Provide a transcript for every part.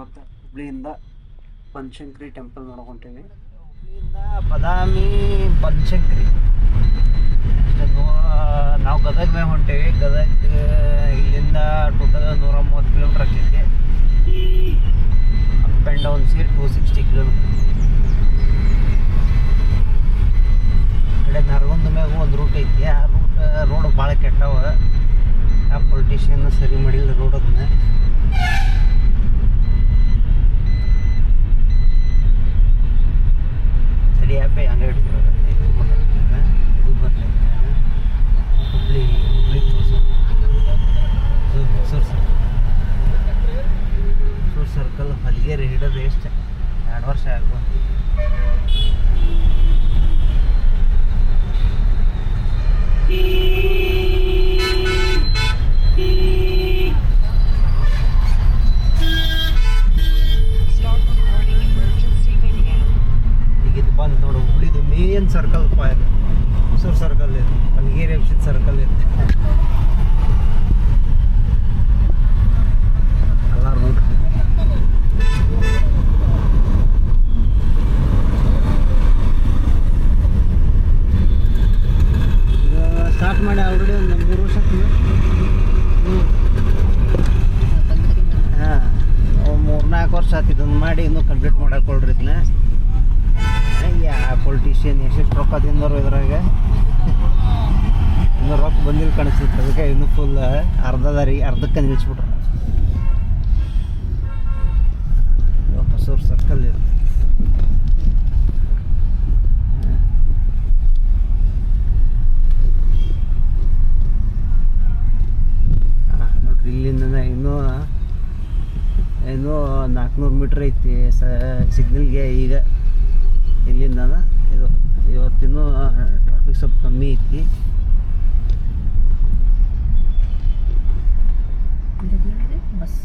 ಇವತ್ತು ಹುಬ್ಳಿಯಿಂದ ಬನಶಂಕರಿ ಟೆಂಪಲ್ ನೋಡ್ಕೊಂತೀವಿ. ಹುಬ್ಳಿಯಿಂದ ಬಾದಾಮಿ ಬನಶಂಕರಿ ನಾವು ಗದಗ ಮೇಲೆ ಹೊಂಟೇವಿ. ಗದಗ ಇಲ್ಲಿಂದ ಟೋಟಲ್ 130 ಕಿಲೋಮೀಟ್ರ್ ಆಗ್ತೈತಿ. ಅಪ್ ಆ್ಯಂಡ್ ಡೌನ್ ಸೇರಿ 260 ಕಿಲೋಮೀಟ್ರ್. ಕಡೆ ನರಗುಂದ ಮ್ಯಾಗ ಒಂದು ರೂಟ್ ಐತಿ. ಆ ರೋಡ್ ಭಾಳ ಕೆಟ್ಟವ. ಆ ಪೊಲಿಟಿಷಿಯನ್ ಸರಿ ಮಾಡಿಲ್ಲ ರೋಡ್ ಅದನ್ನ. ಸರಿ ಆಪೆ ಹಂಗೆ ಹಿಡಿದ್ರು ಇದು ಬರಲಿ ಹುಬ್ಳಿ ಹೊಸೂರು ಸರ್ಕಲ್ ಹಲಿಗೆರೆ ಹಿಡಿದು ಎಷ್ಟು 2 ವರ್ಷ ಆಗ್ಬೋದು. ಈಗ ಇದು ಬಂದು ನೋಡು ಹುಬ್ಳಿದು ಮೇನ್ ಸರ್ಕಲ್ ಇದು ಹೊಸೂರು ಸರ್ಕಲ್ ಇದೆ. ಹಲಿಗೆರೆ ಸರ್ಕಲ್ ಇದೆ. ಎಲ್ಲರೂ ನೋಡ್ರಿ ಸ್ಟಾರ್ಟ್ ಮಾಡಿ ಆಲ್ರೆಡಿ ಒಂದು 3 ವರ್ಷ ಆಗ್ತದೆ. ಹಾಂ 3-4 ವರ್ಷ ಆಯ್ತು ಇದನ್ನು ಮಾಡಿ. ಇನ್ನೂ ಕಂಪ್ಲೀಟ್ ಮಾಡಾಕೊಳ್ರಿ ಇದನ್ನ. ಯಾ ಪೊಲಿಟಿಷಿಯನ್ ಎಷ್ಟು ರೊಕ್ಕ ತಿಂದವರು ಇದ್ರಾಗ ಇನ್ನೂ ರೊಕ್ಕ ಬಂದಿಲ್ಲ ಕಾಣಿಸ್ತೈತೆ. ಅದಕ್ಕೆ ಇನ್ನೂ ಫುಲ್ ಅರ್ಧಕ್ಕೆ ನಿಲ್ಲಿಸ್ಬಿಟ್ರು. ಹೊಸೂರು ಸರ್ಕಲ್ ಇದೆ. ನೋಡ್ರಿ ಇಲ್ಲಿಂದ ಇನ್ನೂ 400 ಮೀಟ್ರ್ ಐತಿ ಸಿಗ್ನಲ್ಗೆ. ಈಗ ಇಲ್ಲಿಂದ ಇವತ್ತಿನ್ನೂ ಟ್ರಾಫಿಕ್ ಸ್ವಲ್ಪ ಕಮ್ಮಿ ಐತಿ. ಬಸ್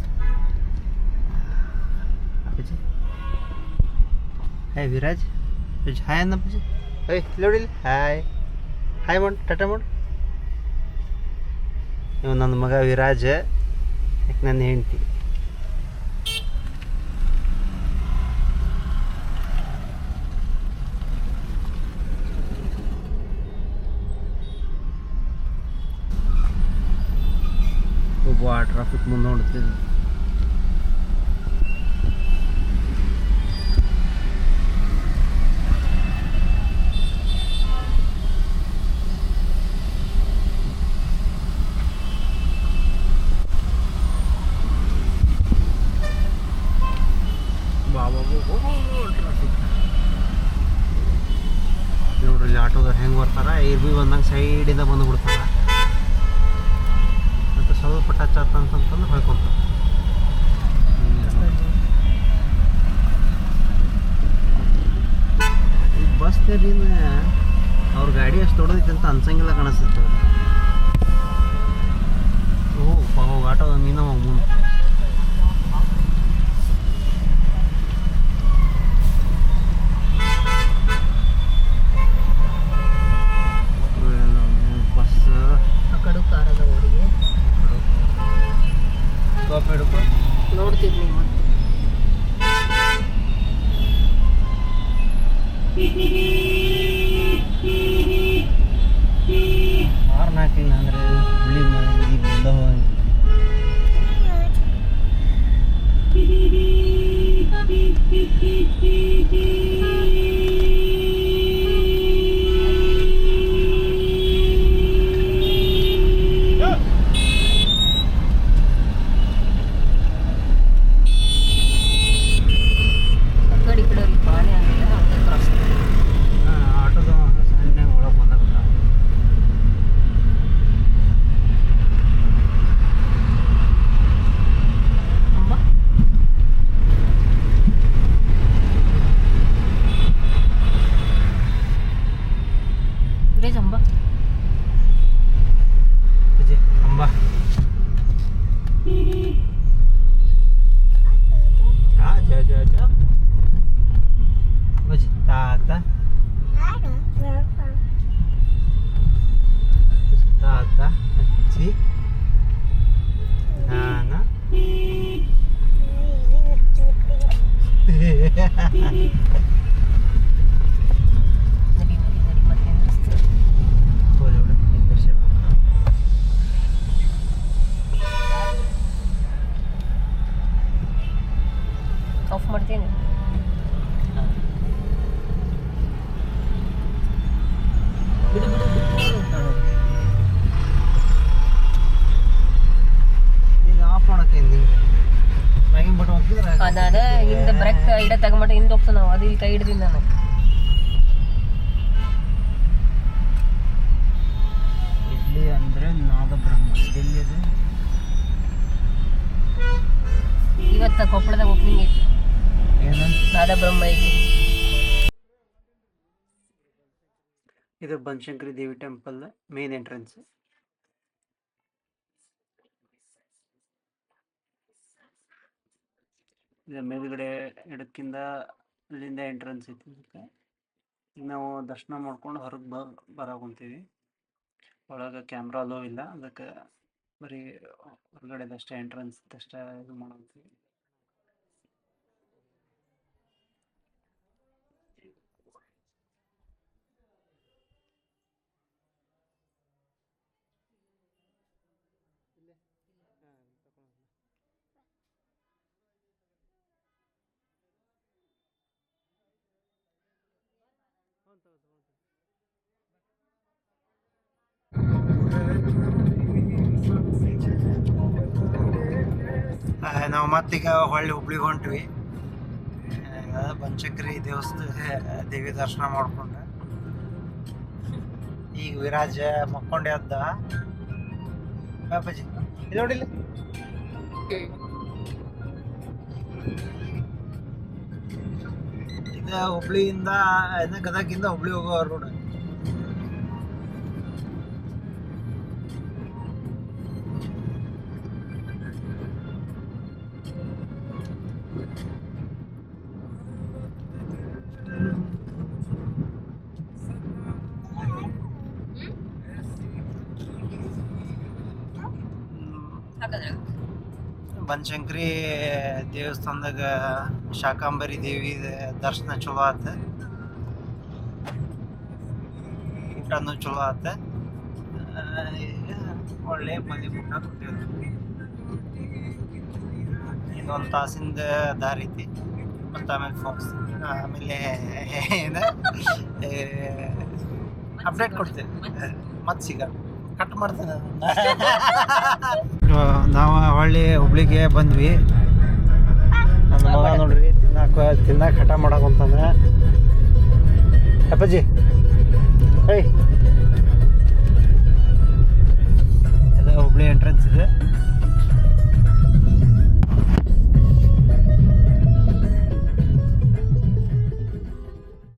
ಹಾಯ್ ವಿರಾಜ್ ಹಾಯ್ ಅನ್ನಪ್ಪಜಿ. ನೋಡಿ ಹಾಯ್ ಹಾಯ್ ಮಾಡು ಟಾಟಾ ಮಾಡು. ಇವ್ ನನ್ನ ಮಗ ವಿರಾಜ್, ಯಾಕೆ ನನ್ನ ಹೆಂಡ್ತಿ. ಒಬ್ಬ ಟ್ರಾಫಿಕ್ ಮುಂದೆ ನೋಡ್ತಿದ್ದೆ. ಟ್ರಾಫಿಕ್ ನೋಡ್ರಿ ಇಲ್ಲಿ ಆಟೋದವ್ರು ಹೆಂಗೆ ಬರ್ತಾರ. ಬಿ ಬಂದಂಗೆ ಸೈಡಿಂದ ಬಂದು ಬಿಡ್ತಾರ. ಮತ್ತು ಸ್ವಲ್ಪ ಟಚ್ ಆತಂತಂದ್ರೆ ಹೊಯ್ಕೊಂತಾರೆ. ಈ ಬಸ್ ನೀನು ಅವ್ರ ಗಾಡಿ ಅಷ್ಟು ದೊಡ್ಡದೈತೆ ಅಂತ ಅನ್ಸಂಗಿಲ್ಲ ಕಾಣಿಸ್ತೈತೆ. ಹೋಗಿ ಆಟೋ ನೀನು ಮುಂದೆ ನೋಡ್ತೀವಿ. ಹಾರ್ನ್ ಹಾಕಿಲ್ಲ ಅಂದರೆ ಹುಳಿ ಈಗ ಬಂದ ಆಫ್ ಮಾಡ್ತೀನಿ. ಅದಾದ ಹಿಂದೆ ಬ್ರೇಕ್ ಇಡ ತಗೊಂಬಿಟ್ಟು ಹಿಂದೆ ಹೋಗ್ತಾನ ನಾವು, ಅದು ಇಲ್ಲಿ ಕೈ ಹಿಡ್ದಿಂದ ನಾನು. ಇಲ್ಲಿ ಅಂದ್ರೆ ನಾದಬ್ರಹ್ಮ ಎಲ್ಲಿದೆ? ಇವತ್ತ ಕೊಪ್ಪಳದಾಗ ಓಪನಿಂಗ್ ಐತಿ ಏನು? ನಾದಬ್ರಹ್ಮ ಐತಿ. ಇದು ಬನಶಂಕರಿ ದೇವಿ ಟೆಂಪಲ್ ಮೇನ್ ಎಂಟ್ರೆನ್ಸ್. ಇದು ಮೇಲ್ಗಡೆ ಎಡಕ್ಕಿಂದ ಅಲ್ಲಿಂದ ಎಂಟ್ರೆನ್ಸ್ ಐತಿ. ಇದಕ್ಕೆ ಈಗ ನಾವು ದರ್ಶನ ಮಾಡ್ಕೊಂಡು ಹೊರಗೆ ಬರಾಕೊಂತೀವಿ. ಒಳಗೆ ಕ್ಯಾಮ್ರಾ ಅಲೋ ಇಲ್ಲ, ಅದಕ್ಕೆ ಬರೀ ಹೊರಗಡೆದಷ್ಟೇ ಎಂಟ್ರೆನ್ಸ್ ಅಷ್ಟೇ ಇದು ಮಾಡಂತೀವಿ. ನಾವು ಮತ್ತೀಗ ಹೊಳ್ಳಿ ಹುಬ್ಳಿಗೆ ಹೊಂಟ್ವಿ. ಬನಶಂಕರಿ ದೇವಿ ದರ್ಶನ ಮಾಡ್ಕೊಂಡು ಈಗ ವಿರಾಜ ಮಕ್ಕೊಂಡೆ ಅದ್ದ. ಬಾಪಾಜಿ ಇಲ್ಲಿ ನೋಡಿಲ್ಲ, ಇದು ಹುಬ್ಳಿಯಿಂದ ಗದಗಿಂದ ಹುಬ್ಳಿ ಹೋಗೋ ರೋಡ್. ಬನಶಂಕರಿ ದೇವಸ್ಥಾನದಾಗ ಶಾಕಾಂಬರಿ ದೇವಿ ದರ್ಶನ ಚಲೋ ಆತ, ಊಟನೂ ಚಲೋ ಆತ. ಒಳ್ಳೆ ಮಂದಿ ಊಟ ಕೊಟ್ಟಿದ್ರು. ಇನ್ನೊಂದು ತಾಸಿಂದ ದಾರಿ ಐತಿ. ಮತ್ತು ಆಮೇಲೆ ಫೋಕ್ಸ್ ಆಮೇಲೆ ಏನು ಅಪ್ಡೇಟ್ ಕೊಡ್ತೇವೆ. ಮತ್ತೆ ಸಿಗ ಕಟ್ ಮಾಡ್ತೇನೆ. ನಾವು ಹೊಳ್ಳಿ ಹುಬ್ಳಿಗೆ ಬಂದ್ವಿ. ನನ್ನ ಮಗ ನೋಡ್ರಿ ತಿನ್ನಕ್ಕೆ ಹಠ ಮಾಡಕಂತಾನೆ. ಅಪ್ಪಾಜಿ ಏಯ್, ಎಲ್ಲ ಹುಬ್ಳಿ ಎಂಟ್ರೆನ್ಸ್ ಇದೆ.